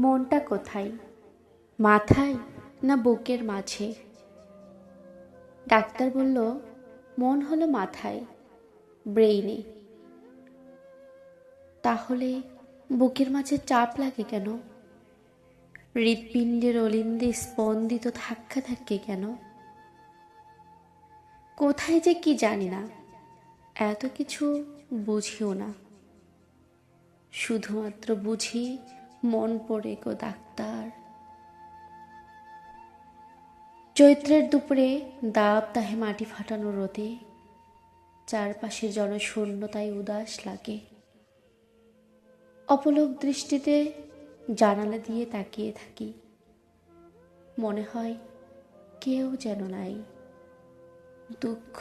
মনটা কোথায়, মাথায় না বুকের মাঝে? ডাক্তার বলল মন হলো মাথায়, ব্রেইনে। তাহলে বুকের মাঝে চাপ লাগে কেন? হৃৎপিণ্ডের অলিন্দে স্পন্দিত ধাক্কা থাকে কেন? কোথায় যে কি জানি না, এত কিছু বুঝিও না। শুধুমাত্র বুঝি মন পড়ে গো ডাক্তার। চৈত্রের দুপুরে দাবদাহে মাটি ফাটানো রোদে চারপাশে জনশূন্যতায় উদাস লাগে। অপলক দৃষ্টিতে জানালা দিয়ে তাকিয়ে থাকি, মনে হয় কেউ যেন নাই। দুঃখ